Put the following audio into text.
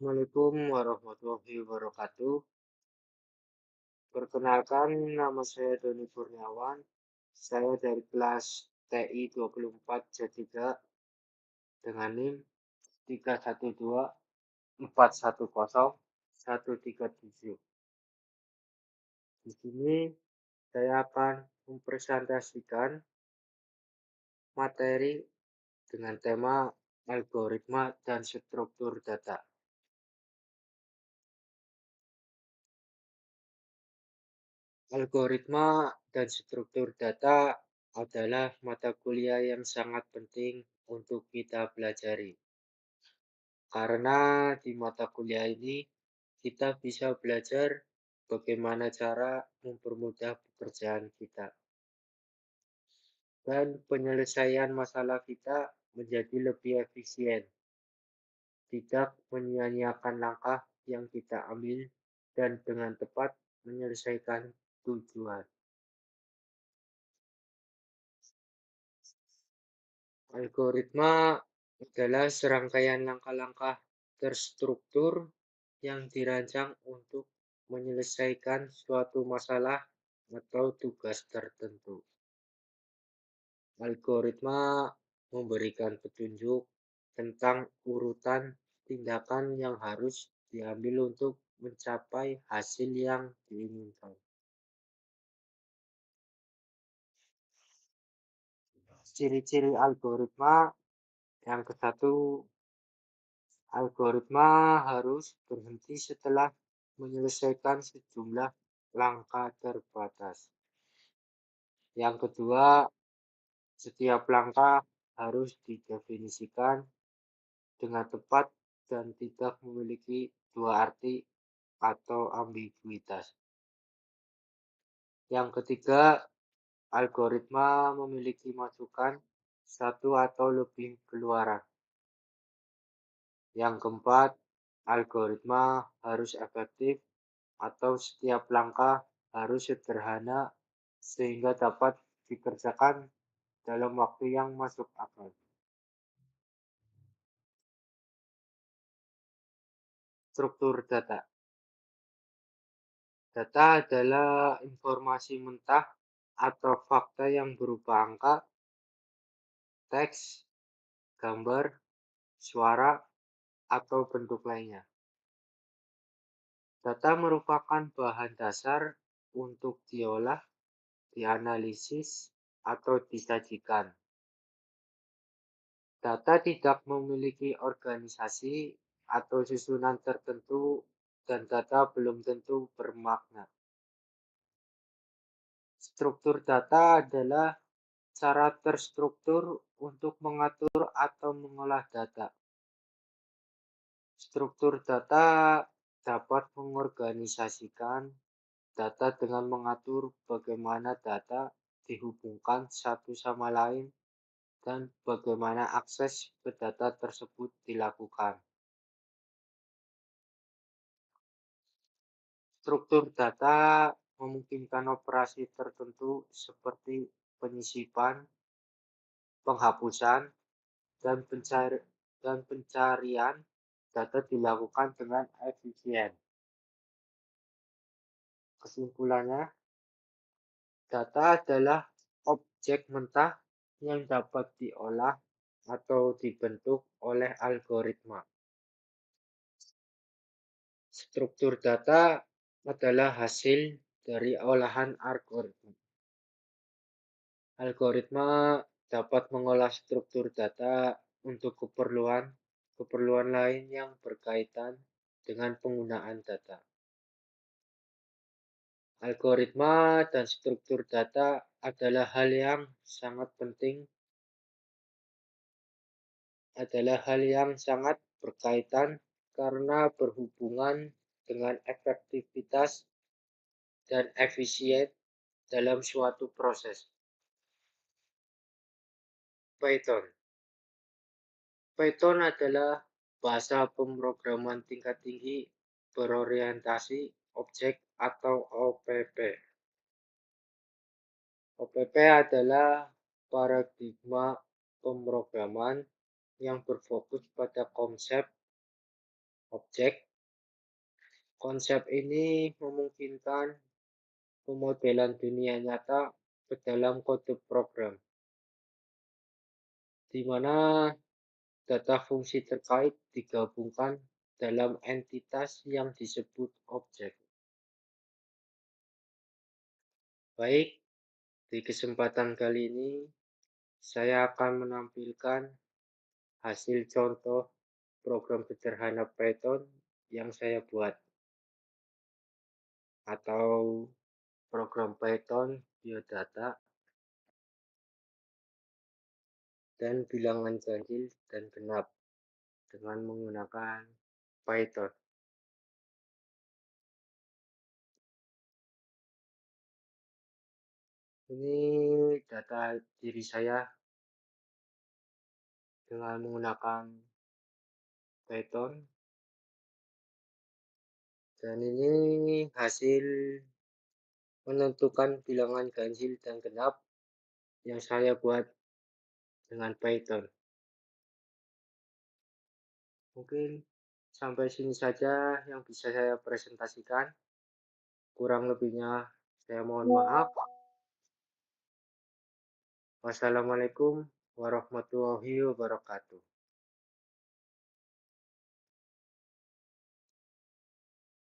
Assalamualaikum warahmatullahi wabarakatuh. Perkenalkan, nama saya Doni Kurniawan. Saya dari kelas TI 24 C3 dengan NIM 312410137. Di sini saya akan mempresentasikan materi dengan tema algoritma dan struktur data. Algoritma dan struktur data adalah mata kuliah yang sangat penting untuk kita pelajari. Karena di mata kuliah ini kita bisa belajar bagaimana cara mempermudah pekerjaan kita dan penyelesaian masalah kita menjadi lebih efisien, tidak menyia-nyiakan langkah yang kita ambil dan dengan tepat menyelesaikan tujuan. Algoritma adalah serangkaian langkah-langkah terstruktur yang dirancang untuk menyelesaikan suatu masalah atau tugas tertentu. Algoritma memberikan petunjuk tentang urutan tindakan yang harus diambil untuk mencapai hasil yang diinginkan. Ciri-ciri algoritma yang ke satu, algoritma harus berhenti setelah menyelesaikan sejumlah langkah terbatas. Yang kedua, setiap langkah harus didefinisikan dengan tepat dan tidak memiliki dua arti atau ambiguitas. Yang ketiga, algoritma memiliki masukan satu atau lebih keluaran. Yang keempat, algoritma harus efektif atau setiap langkah harus sederhana sehingga dapat dikerjakan dalam waktu yang masuk akal. Struktur data. Data adalah informasi mentah atau fakta yang berupa angka, teks, gambar, suara, atau bentuk lainnya. Data merupakan bahan dasar untuk diolah, dianalisis, atau disajikan. Data tidak memiliki organisasi atau susunan tertentu dan data belum tentu bermakna. Struktur data adalah cara terstruktur untuk mengatur atau mengolah data. Struktur data dapat mengorganisasikan data dengan mengatur bagaimana data dihubungkan satu sama lain dan bagaimana akses ke data tersebut dilakukan. Struktur data memungkinkan operasi tertentu seperti penyisipan, penghapusan, dan pencarian data dilakukan dengan efisien. Kesimpulannya, data adalah objek mentah yang dapat diolah atau dibentuk oleh algoritma. Struktur data adalah hasil dari olahan algoritma. Algoritma dapat mengolah struktur data untuk keperluan lain yang berkaitan dengan penggunaan data. Algoritma dan struktur data adalah hal yang sangat berkaitan karena berhubungan dengan efektivitas dan efisien dalam suatu proses. Python. Python adalah bahasa pemrograman tingkat tinggi berorientasi objek atau OPP. OPP adalah paradigma pemrograman yang berfokus pada konsep objek. Konsep ini memungkinkan pemodelan dunia nyata ke dalam kode program, di mana data fungsi terkait digabungkan dalam entitas yang disebut objek. Baik, di kesempatan kali ini saya akan menampilkan hasil contoh program sederhana Python yang saya buat, atau program Python biodata dan bilangan ganjil dan genap dengan menggunakan Python. Ini data diri saya dengan menggunakan Python, dan ini hasil menentukan bilangan ganjil dan genap yang saya buat dengan Python. Mungkin sampai sini saja yang bisa saya presentasikan. Kurang lebihnya saya mohon maaf. Wassalamualaikum warahmatullahi wabarakatuh.